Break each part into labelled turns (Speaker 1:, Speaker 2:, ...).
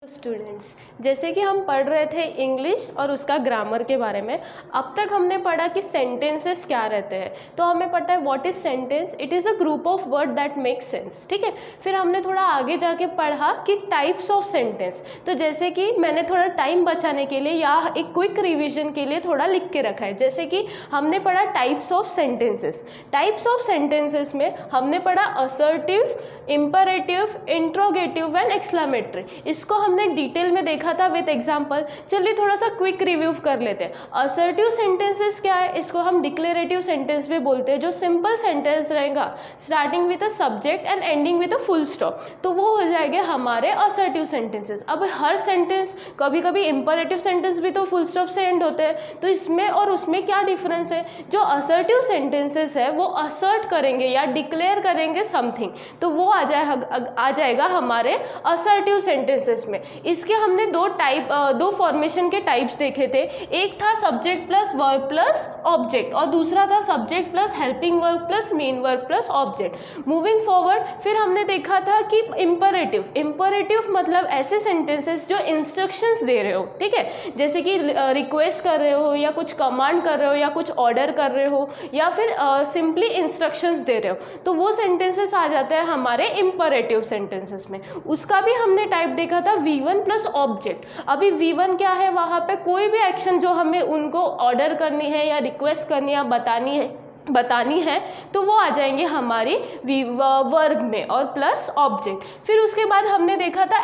Speaker 1: Students, जैसे कि हम पढ़ रहे थे इंग्लिश और उसका ग्रामर के बारे में। अब तक हमने पढ़ा कि सेंटेंसेस क्या रहते हैं। तो हमें पता है what is sentence. It is a group of word that make sense. ठीक है, फिर हमने थोड़ा आगे जाके पढ़ा कि टाइप्स ऑफ सेंटेंस। तो जैसे कि मैंने थोड़ा टाइम बचाने के लिए या एक क्विक रिविजन के लिए थोड़ा लिख के रखा है। जैसे कि हमने पढ़ा types of sentences. Types of sentences में हमने पढ़ा assertive, imperative, interrogative and exclamatory. इसको हमने डिटेल में देखा था विद एग्जांपल। चलिए थोड़ा सा क्विक रिव्यू कर लेते हैं। असर्टिव सेंटेंसेस क्या है? इसको हम डिक्लेरेटिव सेंटेंस भी बोलते हैं, जो सिंपल सेंटेंस रहेगा starting with a subject and ending with a full stop, तो वो हो जाएंगे हमारे असर्टिव सेंटेंसेस। अब हर सेंटेंस, कभी कभी इंपरेटिव सेंटेंस भी तो फुल स्टॉप से एंड होते हैं, तो इसमें और उसमें क्या डिफरेंस है? जो असर्टिव सेंटेंसेस है वो असर्ट करेंगे या डिक्लेयर करेंगे समथिंग, तो वो आ जाएगा हमारे असर्टिव सेंटेंसेस में। इसके हमने दो फॉर्मेशन के टाइप्स देखे थे। एक था subject plus verb plus object और दूसरा था subject plus helping verb plus main verb plus object. Moving forward फिर हमने देखा था कि इंपरेटिव मतलब ऐसे सेंटेंसेस जो इंस्ट्रक्शंस दे रहे हो, ठीक है, जैसे कि रिक्वेस्ट कर रहे हो या कुछ कमांड कर रहे हो या कुछ ऑर्डर कर रहे हो या फिर सिंपली इंस्ट्रक्शंस दे रहे हो, तो वो सेंटेंसेस आ जाते हैं हमारे इंपरेटिव सेंटेंसेस में। उसका भी हमने टाइप देखा था V1 प्लस ऑब्जेक्ट। अभी V1 क्या है? वहाँ पे कोई भी एक्शन जो हमें उनको ऑर्डर करनी है या रिक्वेस्ट करनी है या बतानी है तो वो आ जाएंगे हमारी वर्ब में और प्लस ऑब्जेक्ट। फिर उसके बाद हमने देखा था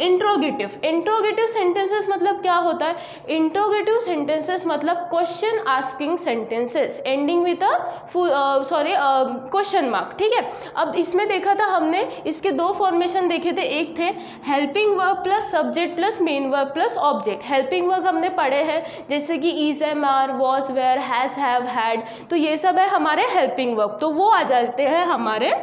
Speaker 1: इंट्रोगेटिव सेंटेंसेस मतलब क्या होता है? इंट्रोगेटिव सेंटेंसेस मतलब question asking sentences ending with question mark. ठीक है, अब इसमें देखा था हमने, इसके दो फॉर्मेशन देखे थे। एक थे helping verb plus subject plus main verb plus object. Helping verb हमने पढ़े हैं, जैसे कि is, am, are, was, were, has, have, had, तो ये सब है हमारे हेल्पिंग वर्ब, तो वो आ जाते हैं हमारे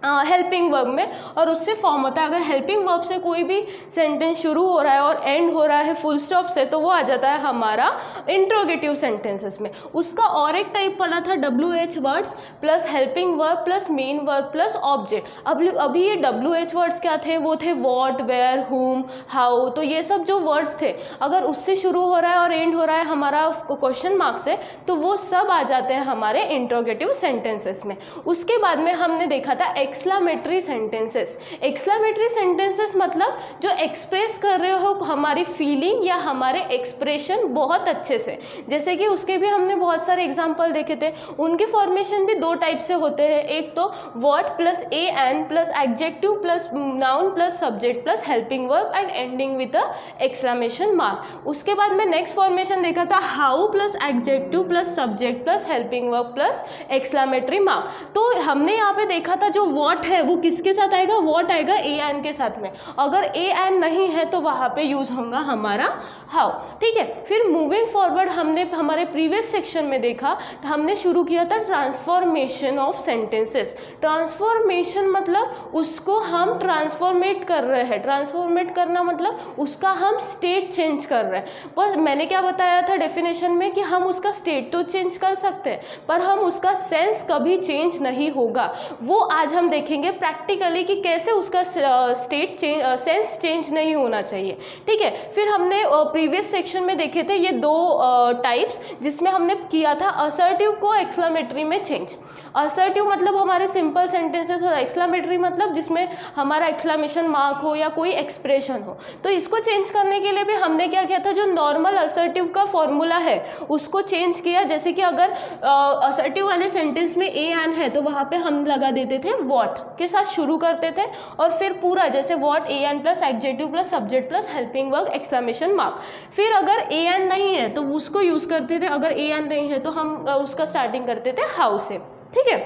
Speaker 1: हेल्पिंग वर्ब में और उससे फॉर्म होता है। अगर हेल्पिंग वर्ब से कोई भी सेंटेंस शुरू हो रहा है और एंड हो रहा है फुल स्टॉप से, तो वो आ जाता है हमारा इंट्रोगेटिव सेंटेंसेस में। उसका और एक टाइप पढ़ा था WH words plus helping verb plus main verb plus object. अभी ये WH वर्ड्स क्या थे? वो थे वॉट, वेयर, हुम, हाउ, तो ये सब जो वर्ड्स थे अगर उससे शुरू हो रहा है और एंड हो रहा है हमारा क्वेश्चन मार्क से, तो वो सब आ जाते हैं हमारे इंट्रोगेटिव सेंटेंसेस में। उसके बाद में हमने देखा था एक्सक्लेमेटरी सेंटेंसेस। एक्सक्लेमेटरी सेंटेंसेस मतलब जो एक्सप्रेस कर रहे हो हमारी फीलिंग या हमारे एक्सप्रेशन बहुत अच्छे से, जैसे कि उसके भी हमने बहुत सारे एग्जांपल देखे थे। उनके फॉर्मेशन भी दो टाइप से होते हैं। एक तो what plus an plus adjective plus noun plus subject plus helping verb and ending with a exclamation mark. उसके बाद में नेक्स्ट फॉर्मेशन देखा था how plus adjective plus subject plus helping verb plus exclamatory mark. तो हमने यहाँ पे देखा था जो वॉट है वो किसके साथ आएगा? वॉट आएगा एन के साथ में। अगर एन नहीं है तो वहाँ पे यूज होगा हमारा हाउ। ठीक है, फिर मूविंग फॉरवर्ड हमने हमारे प्रीवियस सेक्शन में देखा, हमने शुरू किया था ट्रांसफॉर्मेशन ऑफ सेंटेंसेस। ट्रांसफॉर्मेशन मतलब उसको हम ट्रांसफॉर्मेट कर रहे हैं। ट्रांसफॉर्मेट करना मतलब उसका हम स्टेट चेंज कर रहे हैं। पर मैंने क्या बताया था डेफिनेशन में कि हम उसका स्टेट तो चेंज कर सकते हैं पर हम उसका सेंस कभी चेंज नहीं होगा। वो आज हम देखेंगे प्रैक्टिकली कि कैसे उसका सेंस चेंज नहीं होना चाहिए। ठीक है, फिर हमने प्रीवियस सेक्शन में देखे थे ये दो टाइप्स, जिसमें हमने किया था असर्टिव को एक्सक्लेमेटरी में चेंज। असर्टिव मतलब हमारे सिंपल सेंटेंसेस और एक्सक्लेमेटरी मतलब जिसमें हमारा एक्सक्लेमेशन मार्क हो या कोई एक्सप्रेशन हो। तो इसको चेंज करने के लिए भी हमने क्या किया था? जो नॉर्मल असर्टिव का फॉर्मूला है उसको चेंज किया। जैसे कि अगर असर्टिव वाले सेंटेंस में एन है तो वहाँ पे हम लगा देते थे वॉट के साथ शुरू करते थे और फिर पूरा जैसे what an plus adjective plus subject plus helping verb exclamation mark. फिर अगर एन नहीं है तो उसको यूज करते थे, अगर एन नहीं है तो हम उसका स्टार्टिंग करते थे हाउ से। ठीक है,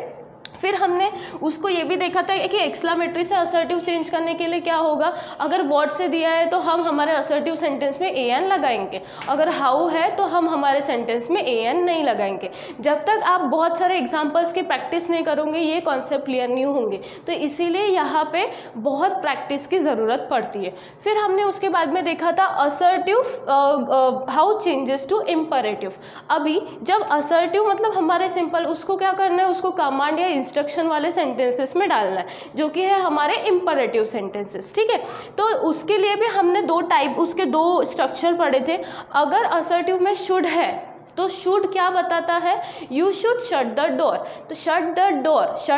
Speaker 1: फिर हमने उसको ये भी देखा था कि एक्सक्लेमेटरी से असर्टिव चेंज करने के लिए क्या होगा? अगर वॉट से दिया है तो हम हमारे असर्टिव सेंटेंस में एन लगाएंगे, अगर हाउ है तो हम हमारे सेंटेंस में एन नहीं लगाएंगे। जब तक आप बहुत सारे एग्जांपल्स की प्रैक्टिस नहीं करोगे ये कॉन्सेप्ट क्लियर नहीं होंगे, तो इसीलिए यहाँ पे बहुत प्रैक्टिस की ज़रूरत पड़ती है। फिर हमने उसके बाद में देखा था assertive how changes to imperative. अभी जब असर्टिव मतलब हमारे सिंपल, उसको क्या करना है? उसको कमांड या इंस्ट्रक्शन वाले सेंटेंसेस में डालना है, जो कि है हमारे इम्परेटिव सेंटेंसेस। ठीक है, तो उसके लिए भी हमने उसके दो स्ट्रक्चर पढ़े थे। अगर असर्टिव में शुड है तो शुड क्या बताता है, you should shut the door. तो शट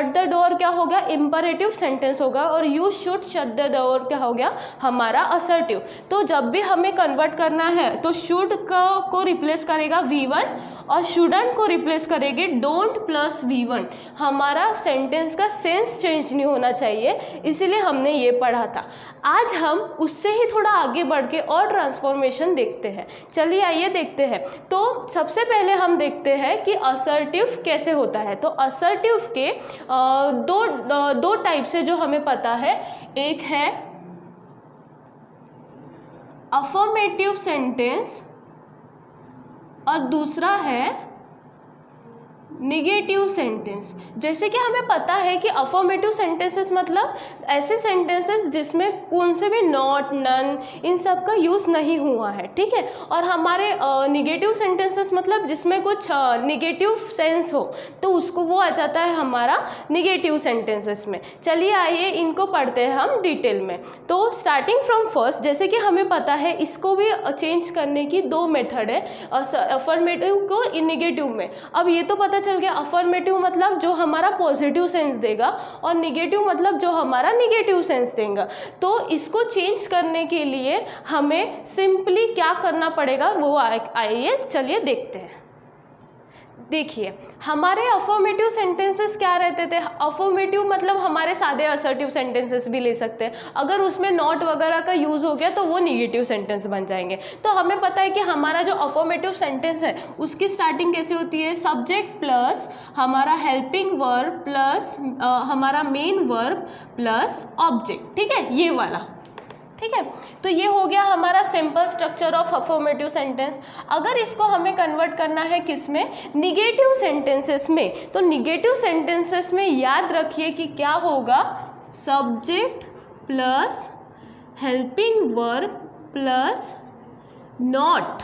Speaker 1: द डोर क्या हो गया, इम्परेटिव सेंटेंस होगा, और you should shut the door क्या हो गया, हमारा असर्टिव। तो जब भी हमें कन्वर्ट करना है तो शुड को रिप्लेस करेगा V1 और शुडंट को रिप्लेस करेगी डोंट प्लस V1। हमारा सेंटेंस का सेंस चेंज नहीं होना चाहिए, इसीलिए हमने ये पढ़ा था। आज हम उससे ही थोड़ा आगे बढ़ के और ट्रांसफॉर्मेशन देखते हैं। चलिए आइए देखते हैं। तो सबसे पहले हम देखते हैं कि असर्टिव कैसे होता है। तो असर्टिव के दो टाइप से जो हमें पता है, एक है अफर्मेटिव सेंटेंस और दूसरा है निगेटिव सेंटेंस। जैसे कि हमें पता है कि अफर्मेटिव सेंटेंसेस मतलब ऐसे सेंटेंसेस जिसमें कौन से भी नॉट, नन, इन सब का यूज़ नहीं हुआ है। ठीक है, और हमारे निगेटिव सेंटेंसेस मतलब जिसमें कुछ निगेटिव सेंस हो, तो उसको वो आ जाता है हमारा निगेटिव सेंटेंसेस में। चलिए आइए इनको पढ़ते हैं हम डिटेल में। तो स्टार्टिंग फ्रॉम फर्स्ट, जैसे कि हमें पता है इसको भी चेंज करने की दो मेथड है, अफर्मेटिव को निगेटिव में। अब ये तो पता चल गया अफर्मेटिव मतलब जो हमारा पॉजिटिव सेंस देगा और निगेटिव मतलब जो हमारा निगेटिव सेंस देगा। तो इसको चेंज करने के लिए हमें सिंपली क्या करना पड़ेगा वो आइए चलिए देखते हैं। देखिए हमारे अफर्मेटिव सेंटेंसेस क्या रहते थे। अफर्मेटिव मतलब हमारे सादे असर्टिव सेंटेंसेस भी ले सकते हैं। अगर उसमें नॉट वगैरह का यूज़ हो गया तो वो निगेटिव सेंटेंस बन जाएंगे। तो हमें पता है कि हमारा जो अफर्मेटिव सेंटेंस है उसकी स्टार्टिंग कैसे होती है, सब्जेक्ट प्लस हमारा हेल्पिंग वर्ब प्लस हमारा मेन वर्ब प्लस ऑब्जेक्ट। ठीक है, ये वाला। ठीक है, तो ये हो गया हमारा simple structure of affirmative sentence. अगर इसको हमें कन्वर्ट करना है किस में, निगेटिव सेंटेंसेस में, तो निगेटिव सेंटेंसेस में याद रखिए कि क्या होगा, subject plus helping verb plus not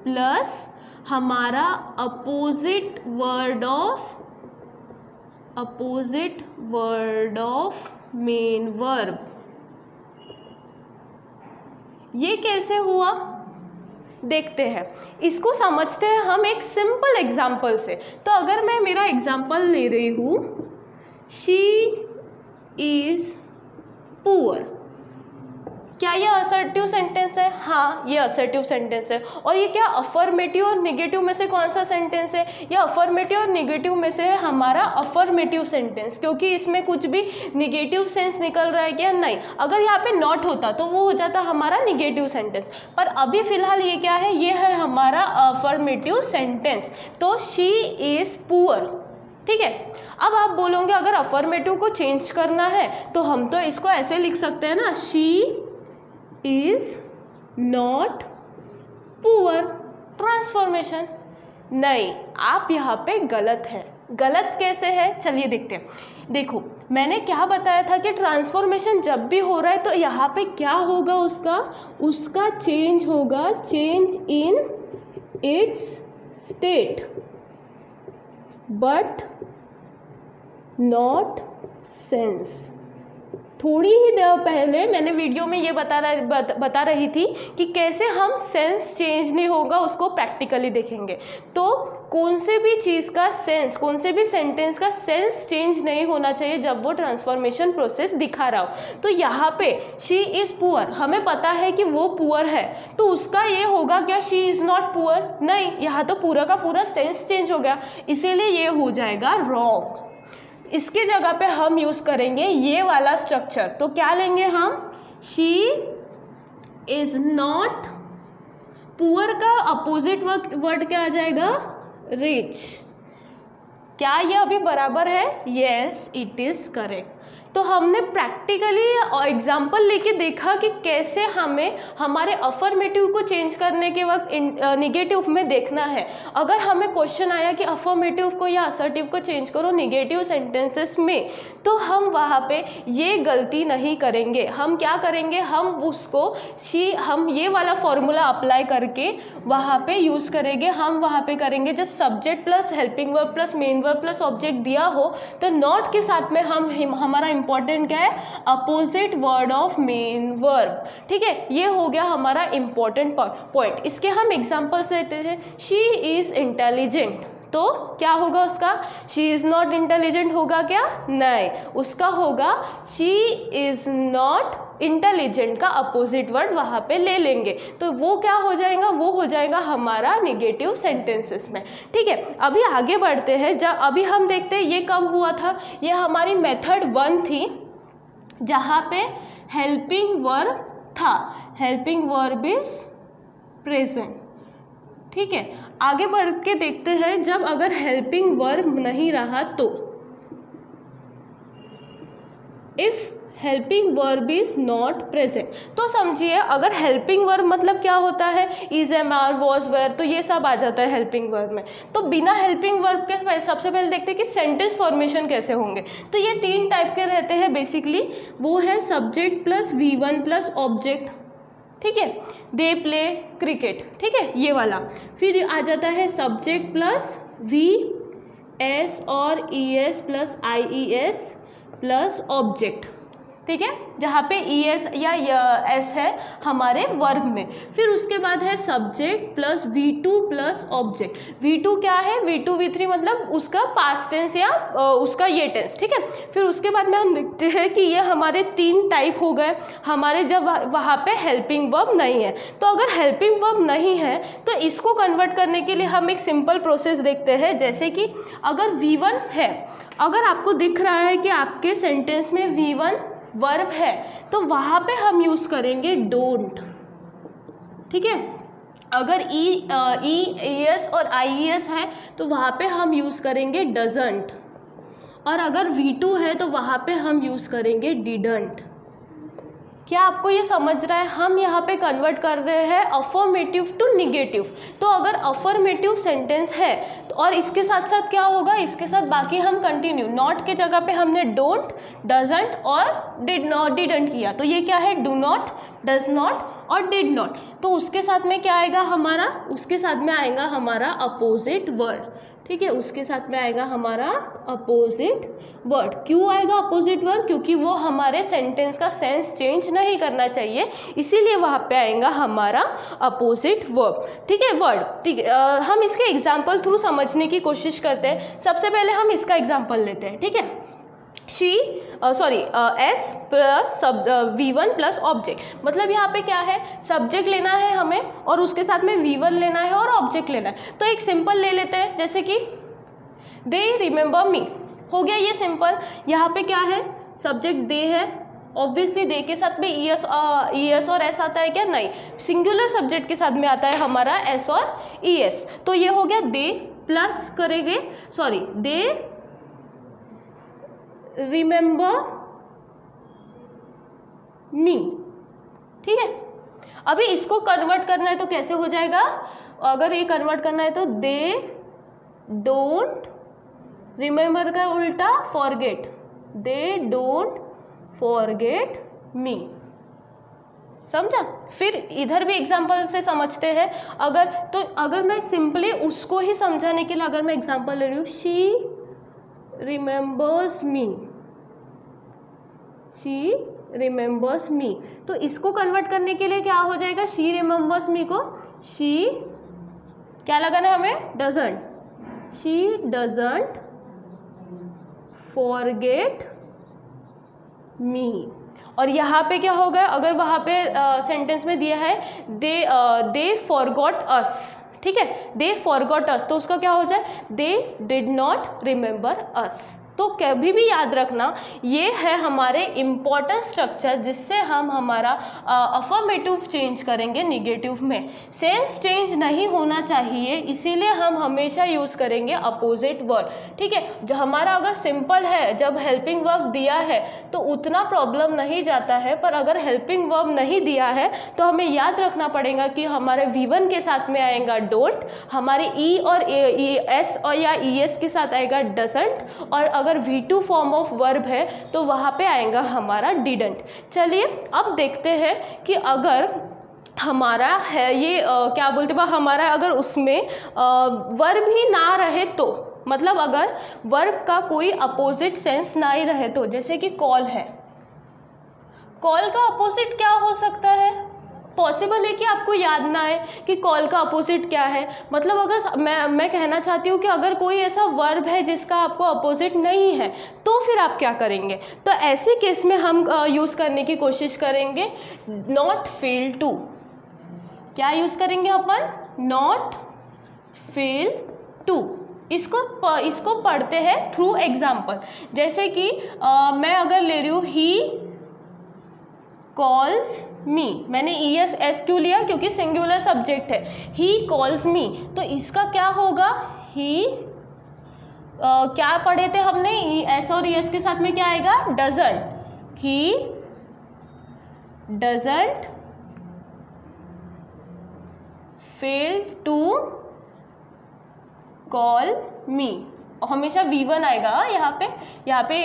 Speaker 1: plus हमारा opposite word of main verb. ये कैसे हुआ देखते हैं, इसको समझते हैं हम एक सिंपल एग्जाम्पल से। तो अगर मैं मेरा एग्जाम्पल ले रही हूँ, शी इज पुअर, क्या ये असर्टिव सेंटेंस है? हाँ, ये असर्टिव सेंटेंस है। और ये क्या अफर्मेटिव और निगेटिव में से कौन सा सेंटेंस है? ये अफर्मेटिव और निगेटिव में से है हमारा अफर्मेटिव सेंटेंस, क्योंकि इसमें कुछ भी निगेटिव सेंस निकल रहा है क्या? नहीं। अगर यहाँ पे नॉट होता तो वो हो जाता हमारा निगेटिव सेंटेंस, पर अभी फिलहाल ये क्या है, ये है हमारा अफर्मेटिव सेंटेंस। तो शी इज पुअर। ठीक है, अब आप बोलोगे अगर अफर्मेटिव को चेंज करना है तो हम तो इसको ऐसे लिख सकते हैं ना, she is not poor। Transformation नहीं, आप यहाँ पे गलत हैं। गलत कैसे है चलिए देखते हैं। देखो मैंने क्या बताया था कि ट्रांसफॉर्मेशन जब भी हो रहा है तो यहाँ पे क्या होगा, उसका चेंज होगा, change in its state but not sense. थोड़ी ही देर पहले मैंने वीडियो में ये बता रही थी कि कैसे हम सेंस चेंज नहीं होगा उसको प्रैक्टिकली देखेंगे। तो कौन से भी चीज़ का सेंस, कौन से भी सेंटेंस का सेंस चेंज नहीं होना चाहिए जब वो ट्रांसफॉर्मेशन प्रोसेस दिखा रहा हो। तो यहाँ पे शी इज़ पुअर, हमें पता है कि वो पुअर है, तो उसका ये होगा क्या, शी इज़ नॉट पुअर? नहीं, यहाँ तो पूरा का पूरा सेंस चेंज हो गया, इसीलिए ये हो जाएगा रॉन्ग। इसके जगह पे हम यूज़ करेंगे ये वाला स्ट्रक्चर। तो क्या लेंगे हम, शी इज नॉट पुअर का अपोजिट वर्ड क्या आ जाएगा, रिच। क्या ये अभी बराबर है? Yes, it is correct. तो हमने प्रैक्टिकली एग्जाम्पल लेके देखा कि कैसे हमें हमारे अफर्मेटिव को चेंज करने के वक्त निगेटिव में देखना है। अगर हमें क्वेश्चन आया कि अफर्मेटिव को या असर्टिव को चेंज करो निगेटिव सेंटेंसेस में, तो हम वहाँ पे ये गलती नहीं करेंगे। हम क्या करेंगे, हम उसको हम ये वाला फॉर्मूला अप्लाई करके वहाँ पे यूज़ करेंगे। हम वहाँ पे करेंगे जब subject plus helping verb plus main verb plus object दिया हो तो नॉट के साथ में हमारा इंपॉर्टेंट क्या है, opposite word of main verb. ठीक है, ये हो गया हमारा इंपॉर्टेंट पॉइंट। इसके हम एग्जांपल्स लेते हैं। शी इज़ इंटेलिजेंट, तो क्या होगा उसका, शी इज़ नॉट इंटेलिजेंट होगा क्या, नहीं, उसका होगा शी इज़ नॉट इंटेलिजेंट का अपोजिट वर्ड वहाँ पे ले लेंगे, तो वो क्या हो जाएगा, वो हो जाएगा हमारा निगेटिव सेंटेंसेस में। ठीक है, अभी आगे बढ़ते हैं। जब अभी हम देखते हैं ये कब हुआ था, ये हमारी मेथड 1 थी जहाँ पे हेल्पिंग वर्ब था, हेल्पिंग वर्ब इज प्रेजेंट। ठीक है, आगे बढ़ के देखते हैं जब अगर हेल्पिंग वर्ब नहीं रहा तो, if helping verb is not present. तो समझिए अगर हेल्पिंग वर्ब मतलब क्या होता है, is, am, are, was, were, तो ये सब आ जाता है हेल्पिंग वर्ब में। तो बिना हेल्पिंग वर्ब के सबसे पहले देखते हैं कि सेंटेंस फॉर्मेशन कैसे होंगे। तो ये 3 टाइप के रहते हैं बेसिकली, वो है subject plus V1 plus object. ठीक है, दे प्ले क्रिकेट, ठीक है, ये वाला। फिर आ जाता है सब्जेक्ट प्लस VS और ES plus IES plus object. ठीक है, जहाँ पे ES या S है हमारे वर्ब में। फिर उसके बाद है subject plus V2 plus object. V2 क्या है, V2 V3 मतलब उसका पास्ट टेंस या उसका ये टेंस। ठीक है, फिर उसके बाद में हम देखते हैं कि ये हमारे 3 टाइप हो गए हमारे, जब वहाँ पे हेल्पिंग वर्ब नहीं है। तो अगर हेल्पिंग वर्ब नहीं है तो इसको कन्वर्ट करने के लिए हम एक सिंपल प्रोसेस देखते हैं। जैसे कि अगर V1 है, अगर आपको दिख रहा है कि आपके सेंटेंस में V1 वर्ब है तो वहाँ पे हम यूज़ करेंगे डोंट। ठीक है, अगर ES और IES है तो वहाँ पे हम यूज़ करेंगे डजंट, और अगर V2 है तो वहाँ पे हम यूज़ करेंगे डिडंट। क्या आपको ये समझ रहा है, हम यहाँ पे कन्वर्ट कर रहे हैं अफर्मेटिव टू निगेटिव। तो अगर अफर्मेटिव सेंटेंस है तो और इसके साथ साथ क्या होगा, इसके साथ बाकी हम कंटिन्यू, नॉट के जगह पे हमने डोंट, डजंट और डिडंट किया, तो ये क्या है, डू नॉट, डज नॉट और डिड नॉट। तो उसके साथ में क्या आएगा हमारा, उसके साथ में आएगा हमारा अपोजिट वर्ड। ठीक है, उसके साथ में आएगा हमारा अपोजिट वर्ड। क्यों आएगा अपोजिट वर्ड, क्योंकि वो हमारे सेंटेंस का सेंस चेंज नहीं करना चाहिए, इसीलिए वहाँ पे आएगा हमारा अपोजिट वर्ब। ठीक है, वर्ड। ठीक है, हम इसके एग्जाम्पल थ्रू समझने की कोशिश करते हैं। सबसे पहले हम इसका एग्जाम्पल लेते हैं। ठीक है, S plus V1 plus object, मतलब यहाँ पे क्या है, सब्जेक्ट लेना है हमें और उसके साथ में V1 लेना है और ऑब्जेक्ट लेना है। तो एक सिंपल ले लेते हैं, जैसे कि दे रिमेंबर मी, हो गया ये सिंपल। यहाँ पे क्या है, सब्जेक्ट दे है, ऑब्वियसली दे के साथ में ES और S आता है क्या, नहीं, सिंगुलर सब्जेक्ट के साथ में आता है हमारा S और ES। तो ये हो गया दे प्लस करेंगे, दे रिमेंबर मी। ठीक है, अभी इसको कन्वर्ट करना है तो कैसे हो जाएगा, अगर ये कन्वर्ट करना है तो दे डोंट रिमेंबर का उल्टा forget, they don't forget me. समझा। फिर इधर भी एग्जाम्पल से समझते हैं। अगर मैं सिंपली उसको ही समझाने के लिए अगर मैं एग्जाम्पल ले रही हूँ, she remembers me, she remembers me, तो इसको कन्वर्ट करने के लिए क्या हो जाएगा, शी रिमेंबर्स मी को शी क्या लगाना है हमें, doesn't, she doesn't forget me. और यहाँ पे क्या होगा, अगर वहाँ पे सेंटेंस में दिया है दे फॉरगॉट अस, ठीक है, दे फॉरगॉट अस, तो उसका क्या हो जाए, दे डिड नॉट रिमेंबर अस। तो कभी भी याद रखना, ये है हमारे इम्पॉर्टेंट स्ट्रक्चर जिससे हम हमारा अफर्मेटिव चेंज करेंगे निगेटिव में। सेंस चेंज नहीं होना चाहिए, इसीलिए हम हमेशा यूज़ करेंगे अपोजिट वर्ब। ठीक है, जो हमारा अगर सिंपल है, जब हेल्पिंग वर्ब दिया है तो उतना प्रॉब्लम नहीं जाता है, पर अगर हेल्पिंग वर्ब नहीं दिया है तो हमें याद रखना पड़ेगा कि हमारे V1 के साथ में आएगा डोंट, हमारे E और S और या ES के साथ आएगा डजंट, और अगर V2 फॉर्म ऑफ वर्ब है तो वहाँ पे आएगा हमारा डिडंट। चलिए अब देखते हैं कि अगर हमारा है ये क्या बोलते हैं, हमारा अगर उसमें वर्ब ही ना रहे तो, मतलब अगर वर्ब का कोई अपोजिट सेंस ना ही रहे तो, जैसे कि कॉल है, कॉल का अपोजिट क्या हो सकता है? पॉसिबल है कि आपको याद ना आए कि कॉल का अपोजिट क्या है। मतलब अगर मैं कहना चाहती हूँ कि अगर कोई ऐसा वर्ब है जिसका आपको अपोजिट नहीं है तो फिर आप क्या करेंगे? तो ऐसे केस में हम यूज़ करने की कोशिश करेंगे नॉट फेल टू। क्या यूज़ करेंगे अपन? Not fail to. इसको पढ़ते हैं थ्रू एग्जाम्पल। जैसे कि मैं अगर ले रही हूँ ही कॉल्स मी, मैंने ES क्यों लिया? क्योंकि सिंगुलर सब्जेक्ट है। ही कॉल्स मी, तो इसका क्या होगा? ही क्या पढ़े थे हमने? S और ES के साथ में क्या आएगा? Doesn't. He doesn't fail to call me. हमेशा V1 आएगा यहाँ पे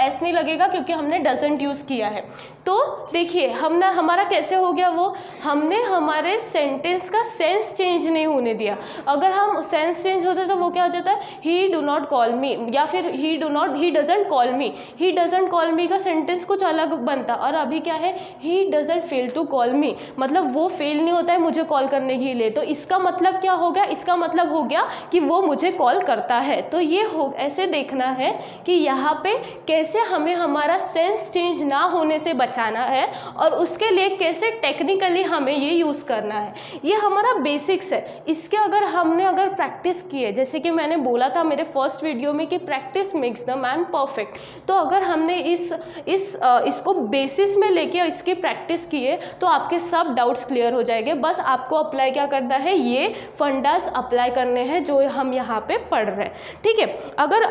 Speaker 1: S नहीं लगेगा क्योंकि हमने डजंट यूज़ किया है। तो देखिए हमारा कैसे हो गया वो, हमने हमारे सेंटेंस का सेंस चेंज नहीं होने दिया। अगर हम सेंस चेंज होते तो वो क्या हो जाता है? He do not call me, या फिर he doesn't call me. He doesn't call me का सेंटेंस कुछ अलग बनता, और अभी क्या है? He doesn't fail to call me, मतलब वो फेल नहीं होता है मुझे कॉल करने के लिए। तो इसका मतलब क्या हो गया? इसका मतलब हो गया कि वो मुझे कॉल करता है। तो ये ऐसे देखना है कि यहाँ पे कैसे हमें हमारा सेंस चेंज ना होने से बचाना है, और उसके लिए कैसे टेक्निकली हमें ये यूज़ करना है। ये हमारा बेसिक्स है। इसके अगर प्रैक्टिस किए, जैसे कि मैंने बोला था मेरे फर्स्ट वीडियो में कि practice makes the man perfect, तो अगर हमने इसको बेसिस में लेके इसकी प्रैक्टिस किए तो आपके सब डाउट्स क्लियर हो जाएंगे। बस आपको अप्लाई क्या करना है? ये फंडास अप्लाई करने हैं जो हम यहाँ पे पढ़ रहे हैं। ठीक है, अगर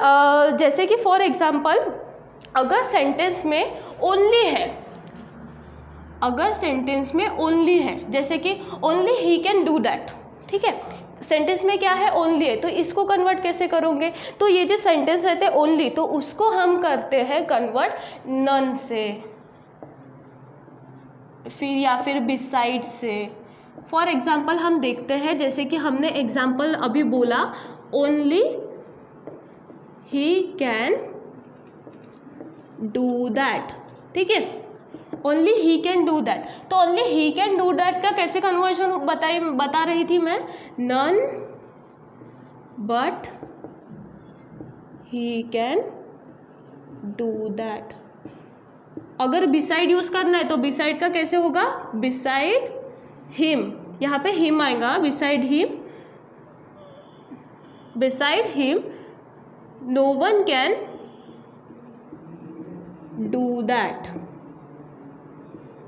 Speaker 1: जैसे कि फॉर एग्जाम्पल अगर सेंटेंस में ओनली है, अगर सेंटेंस में ओनली है, जैसे कि only he can do that. ठीक है, सेंटेंस में क्या है? ओनली है, तो इसको कन्वर्ट कैसे करोगे? तो ये जो सेंटेंस रहते हैं ओनली, तो उसको हम करते हैं कन्वर्ट नन से, या फिर बिसाइड से। फॉर एग्जाम्पल हम देखते हैं, जैसे कि हमने एग्जाम्पल अभी बोला only he can do that। ठीक है, only he can do that। तो only he can do that का कैसे कन्वर्जन बता रही थी मैं? none but he can do that। अगर beside यूज करना है तो beside का कैसे होगा? beside him, यहाँ पे him आएगा, beside him no one can do that।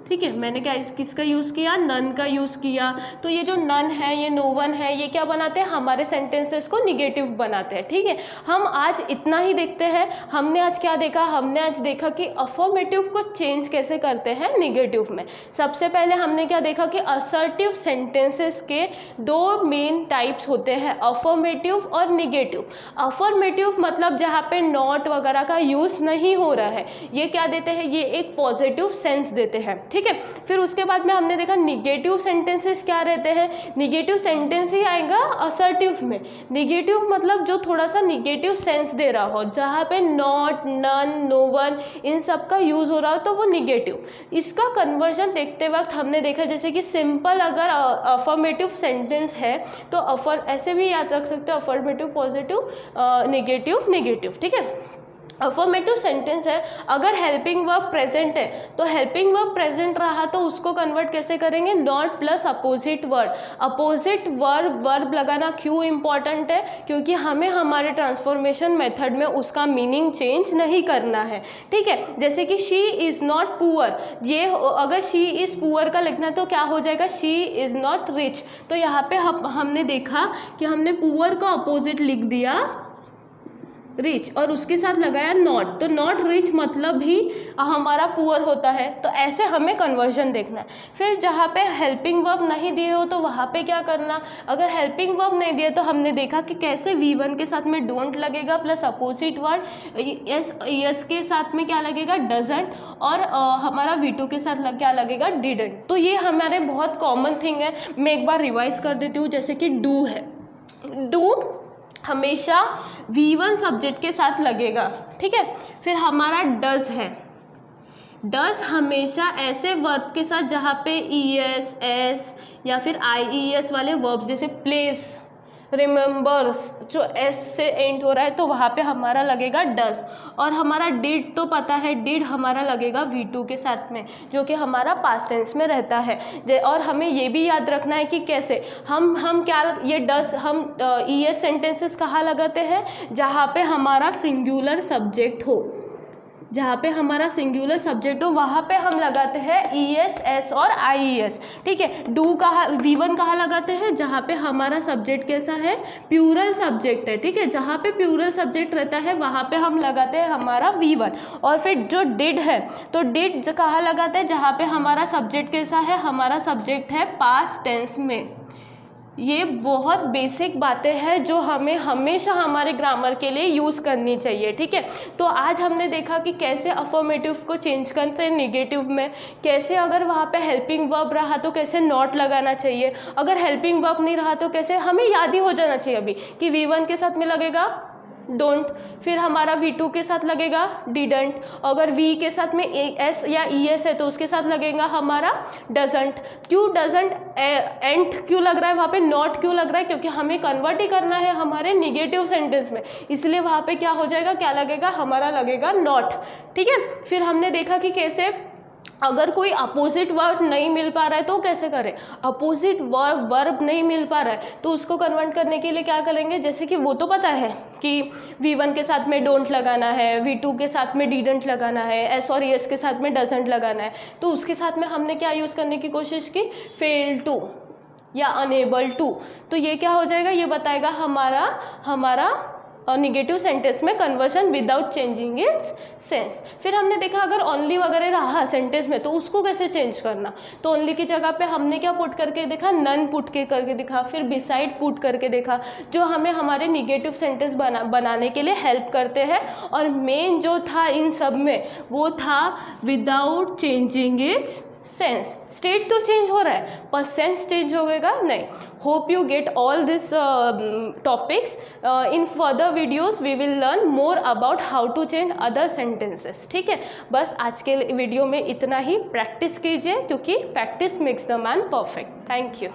Speaker 1: ठीक है, मैंने क्या किसका यूज़ किया? नन का यूज़ किया। तो ये जो नन है, ये नो वन है, ये क्या बनाते हैं? हमारे सेंटेंसेस को निगेटिव बनाते हैं। ठीक है, हम आज इतना ही देखते हैं। हमने आज क्या देखा? हमने आज देखा कि अफर्मेटिव को चेंज कैसे करते हैं निगेटिव में। सबसे पहले हमने क्या देखा कि असर्टिव सेंटेंसेस के दो मेन टाइप्स होते हैं, अफर्मेटिव और निगेटिव। अफर्मेटिव मतलब जहाँ पे नॉट वगैरह का यूज़ नहीं हो रहा है, ये क्या देते हैं? ये एक पॉजिटिव सेंस देते हैं। ठीक है, फिर उसके बाद में हमने देखा निगेटिव सेंटेंसेस क्या रहते हैं? निगेटिव सेंटेंस ही आएगा असर्टिव में। निगेटिव मतलब जो थोड़ा सा निगेटिव सेंस दे रहा हो, जहाँ पे नॉट, नन, नो वन इन सब का यूज़ हो रहा हो, तो वो निगेटिव। इसका कन्वर्जन देखते वक्त हमने देखा, जैसे कि सिंपल अगर अफर्मेटिव सेंटेंस है तो ऐसे भी याद रख सकते हो, अफर्मेटिव, पॉजिटिव, निगेटिव, निगेटिव। ठीक है, अफर्मेटिव सेंटेंस है, अगर हेल्पिंग वर्ब प्रेजेंट है तो हेल्पिंग वर्ब प्रेजेंट रहा तो उसको कन्वर्ट कैसे करेंगे, not plus opposite word. Opposite verb लगाना क्यों इंपॉर्टेंट है, क्योंकि हमें हमारे ट्रांसफॉर्मेशन मेथड में उसका मीनिंग चेंज नहीं करना है, ठीक है। जैसे कि शी इज़ नॉट पुअर, ये अगर शी इज़ पुअर का लिखना है तो क्या हो जाएगा, शी इज़ नॉट रिच। तो यहाँ पे हमने देखा कि हमने पुअर का अपोजिट लिख दिया रिच और उसके साथ लगाया नॉट, तो नॉट रिच मतलब ही हमारा पुअर होता है। तो ऐसे हमें कन्वर्जन देखना है। फिर जहाँ पे हेल्पिंग वर्ब नहीं दिए हो तो वहाँ पे क्या करना, अगर हेल्पिंग वर्ब नहीं दिए तो हमने देखा कि कैसे V1 के साथ में डोंट लगेगा प्लस अपोजिट वर्ड, यस के साथ में क्या लगेगा, डजंट, और हमारा V2 के साथ क्या लगेगा, डिडंट। तो ये हमारे बहुत कॉमन थिंग है। मैं एक बार रिवाइज कर देती हूँ। जैसे कि डू है, डू हमेशा V1 सब्जेक्ट के साथ लगेगा, ठीक है। फिर हमारा डज है, डज हमेशा ऐसे वर्ब के साथ जहाँ पे ES, S या फिर IES वाले वर्ब्स, जैसे प्लेस, रिमेंबर्स, जो S से एंड हो रहा है तो वहाँ पे हमारा लगेगा डज। और हमारा डिड तो पता है, डिड हमारा लगेगा V2 के साथ में, जो कि हमारा पास्ट टेंस में रहता है। और हमें ये भी याद रखना है कि कैसे हम क्या, ये डज हम ES सेंटेंसेस कहाँ लगाते हैं, जहाँ पे हमारा सिंगुलर सब्जेक्ट हो, जहाँ पे हमारा सिंगुलर सब्जेक्ट हो वहाँ पे हम लगाते हैं ES, S और IES, ठीक है। डू कहाँ, V1 कहाँ लगाते हैं, जहाँ पे हमारा सब्जेक्ट कैसा है, प्लूरल सब्जेक्ट है, ठीक है। जहाँ पे प्लूरल सब्जेक्ट रहता है वहाँ पे हम लगाते हैं हमारा V1। और फिर जो डिड है, तो डिड कहाँ लगाते हैं, जहाँ पे हमारा सब्जेक्ट कैसा है, हमारा सब्जेक्ट है पास्ट टेंस में। ये बहुत बेसिक बातें हैं जो हमें हमेशा हमारे ग्रामर के लिए यूज़ करनी चाहिए, ठीक है। तो आज हमने देखा कि कैसे अफर्मेटिव को चेंज करते हैं नेगेटिव में, कैसे अगर वहाँ पे हेल्पिंग वर्ब रहा तो कैसे नॉट लगाना चाहिए, अगर हेल्पिंग वर्ब नहीं रहा तो कैसे, हमें याद ही हो जाना चाहिए अभी कि V1 के साथ में लगेगा डोंट, फिर हमारा V2 के साथ लगेगा डिडंट, अगर V के साथ में S या ES है तो उसके साथ लगेगा हमारा डजंट। क्यों डजंट, एंट क्यों लग रहा है वहाँ पे, नॉट क्यों लग रहा है, क्योंकि हमें कन्वर्ट ही करना है हमारे निगेटिव सेंटेंस में, इसलिए वहाँ पे क्या हो जाएगा, क्या लगेगा, हमारा लगेगा नॉट, ठीक है। फिर हमने देखा कि कैसे अगर कोई अपोजिट वर्ब नहीं मिल पा रहा है तो कैसे करें, अपोजिट वर्ब नहीं मिल पा रहा है तो उसको कन्वर्ट करने के लिए क्या करेंगे, जैसे कि वो तो पता है कि V1 के साथ में डोंट लगाना है, V2 के साथ में डिडंट लगाना है, S और ES के साथ में डजंट लगाना है, तो उसके साथ में हमने क्या यूज़ करने की कोशिश की, फेल टू या अनेबल टू। तो ये क्या हो जाएगा, ये बताएगा हमारा निगेटिव सेंटेंस में conversion without changing its sense. फिर हमने देखा अगर ओनली वगैरह रहा सेंटेंस में तो उसको कैसे चेंज करना, तो ओनली की जगह पे हमने क्या पुट करके देखा, नन पुट के करके देखा, फिर बिसाइड पुट करके देखा, जो हमें हमारे निगेटिव सेंटेंस बनाने के लिए हेल्प करते हैं। और मेन जो था इन सब में वो था without changing its sense. State तो चेंज हो रहा है पर सेंस चेंज होगा नहीं। Hope you get all this topics. In further videos we will learn more about how to change other sentences, ठीक है। बस आज के वीडियो में इतना ही, प्रैक्टिस कीजिए क्योंकि practice makes the man perfect. Thank you.